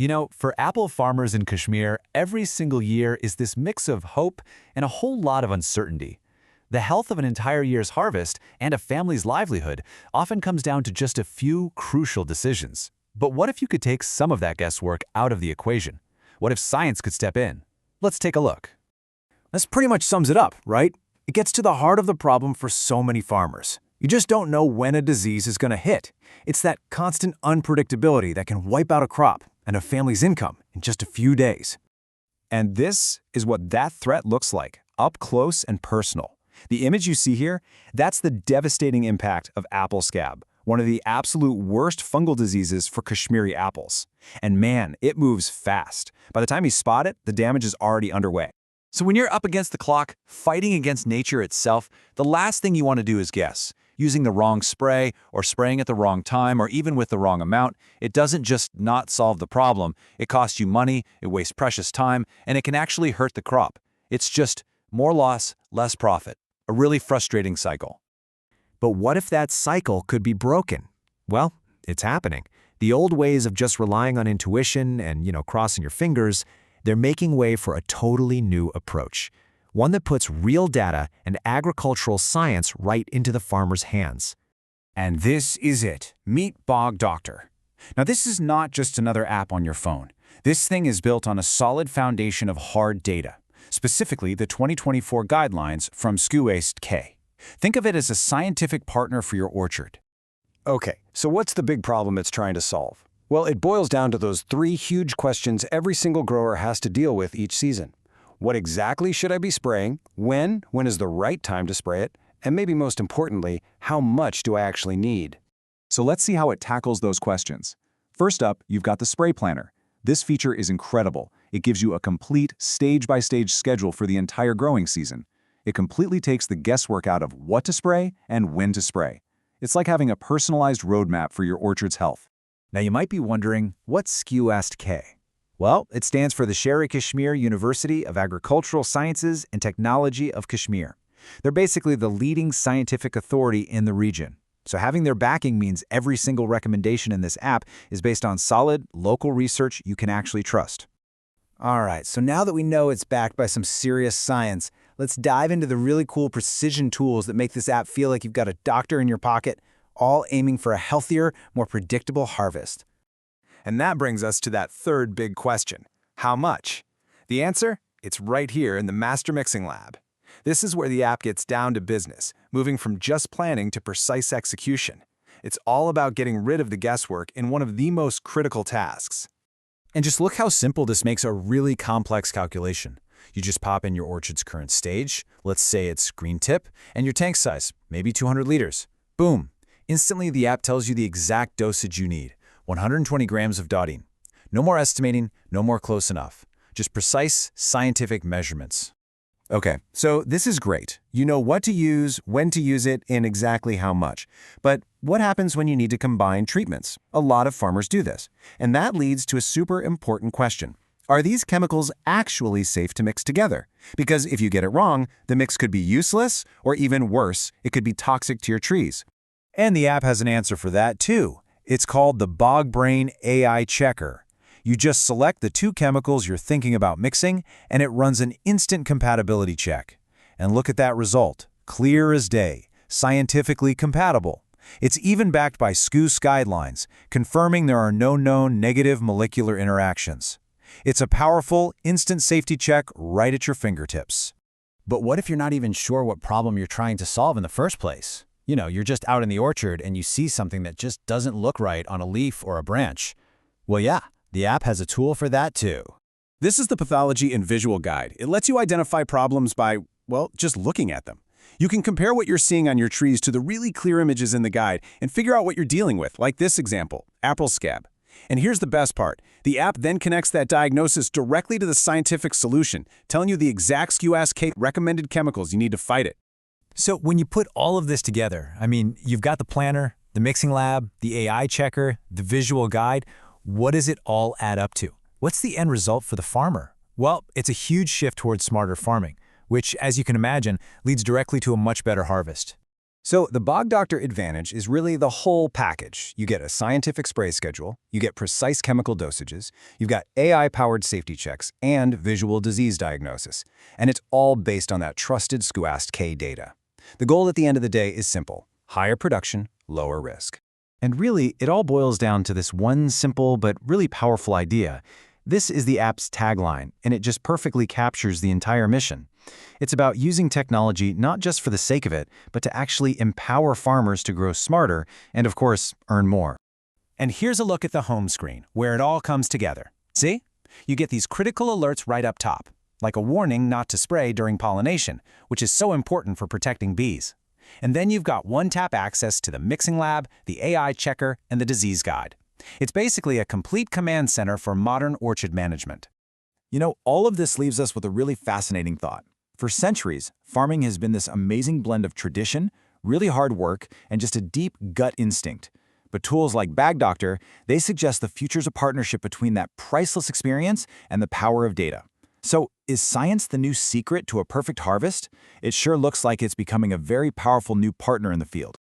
You know, for apple farmers in Kashmir, every single year is this mix of hope and a whole lot of uncertainty. The health of an entire year's harvest and a family's livelihood often comes down to just a few crucial decisions. But what if you could take some of that guesswork out of the equation? What if science could step in? Let's take a look. This pretty much sums it up, right? It gets to the heart of the problem for so many farmers. You just don't know when a disease is going to hit. It's that constant unpredictability that can wipe out a crop and a family's income in just a few days. And this is what that threat looks like, up close and personal. The image you see here, that's the devastating impact of apple scab, one of the absolute worst fungal diseases for Kashmiri apples. And man, it moves fast. By the time you spot it, the damage is already underway. So when you're up against the clock, fighting against nature itself, the last thing you want to do is guess. Using the wrong spray, or spraying at the wrong time, or even with the wrong amount, it doesn't just not solve the problem. It costs you money, it wastes precious time, and it can actually hurt the crop. It's just more loss, less profit. A really frustrating cycle. But what if that cycle could be broken? Well, it's happening. The old ways of just relying on intuition and, crossing your fingers, they're making way for a totally new approach. One that puts real data and agricultural science right into the farmer's hands. And this is it. Meet BaghDoctor. Now, this is not just another app on your phone. This thing is built on a solid foundation of hard data, specifically the 2024 guidelines from SKU. Think of it as a scientific partner for your orchard. Okay, so what's the big problem it's trying to solve? Well, it boils down to those three huge questions every single grower has to deal with each season. What exactly should I be spraying? When is the right time to spray it? And maybe most importantly, how much do I actually need? So let's see how it tackles those questions. First up, you've got the spray planner. This feature is incredible. It gives you a complete stage-by-stage schedule for the entire growing season. It completely takes the guesswork out of what to spray and when to spray. It's like having a personalized roadmap for your orchard's health. Now you might be wondering, what's SKU? Well, it stands for the Sher-e-Kashmir University of Agricultural Sciences and Technology of Kashmir. They're basically the leading scientific authority in the region. So having their backing means every single recommendation in this app is based on solid, local research you can actually trust. All right, so now that we know it's backed by some serious science, let's dive into the really cool precision tools that make this app feel like you've got a doctor in your pocket, all aiming for a healthier, more predictable harvest. And that brings us to that third big question. How much? The answer? It's right here in the Master Mixing Lab. This is where the app gets down to business, moving from just planning to precise execution. It's all about getting rid of the guesswork in one of the most critical tasks. And just look how simple this makes a really complex calculation. You just pop in your orchard's current stage, let's say it's green tip, and your tank size, maybe 200 liters. Boom! Instantly the app tells you the exact dosage you need. 120 grams of dotting. No more estimating, no more close enough. Just precise, scientific measurements. Okay, so this is great. You know what to use, when to use it, and exactly how much. But what happens when you need to combine treatments? A lot of farmers do this. And that leads to a super important question. Are these chemicals actually safe to mix together? Because if you get it wrong, the mix could be useless, or even worse, it could be toxic to your trees. And the app has an answer for that too. It's called the BogBrain AI Checker. You just select the two chemicals you're thinking about mixing, and it runs an instant compatibility check. And look at that result. Clear as day. Scientifically compatible. It's even backed by SKU guidelines, confirming there are no known negative molecular interactions. It's a powerful, instant safety check right at your fingertips. But what if you're not even sure what problem you're trying to solve in the first place? You're just out in the orchard and you see something that just doesn't look right on a leaf or a branch. Well, yeah, the app has a tool for that too. This is the Pathology and Visual Guide. It lets you identify problems by, just looking at them. You can compare what you're seeing on your trees to the really clear images in the guide and figure out what you're dealing with, like this example, apple scab. And here's the best part. The app then connects that diagnosis directly to the scientific solution, telling you the exact SKU recommended chemicals you need to fight it. So when you put all of this together, you've got the planner, the mixing lab, the AI checker, the visual guide. What does it all add up to? What's the end result for the farmer? Well, it's a huge shift towards smarter farming, which, as you can imagine, leads directly to a much better harvest. So the BaghDoctor Advantage is really the whole package. You get a scientific spray schedule, you get precise chemical dosages, you've got AI-powered safety checks, and visual disease diagnosis. And it's all based on that trusted SCUAST-K data. The goal at the end of the day is simple: higher production, lower risk. And really, it all boils down to this one simple but really powerful idea. This is the app's tagline, and it just perfectly captures the entire mission. It's about using technology not just for the sake of it, but to actually empower farmers to grow smarter and, of course, earn more. And here's a look at the home screen, where it all comes together. See? You get these critical alerts right up top, like a warning not to spray during pollination, which is so important for protecting bees. And then you've got one-tap access to the mixing lab, the AI checker, and the disease guide. It's basically a complete command center for modern orchard management. You know, all of this leaves us with a really fascinating thought. For centuries, farming has been this amazing blend of tradition, really hard work, and just a deep gut instinct. But tools like BaghDoctor, they suggest the future's a partnership between that priceless experience and the power of data. So, is science the new secret to a perfect harvest? It sure looks like it's becoming a very powerful new partner in the field.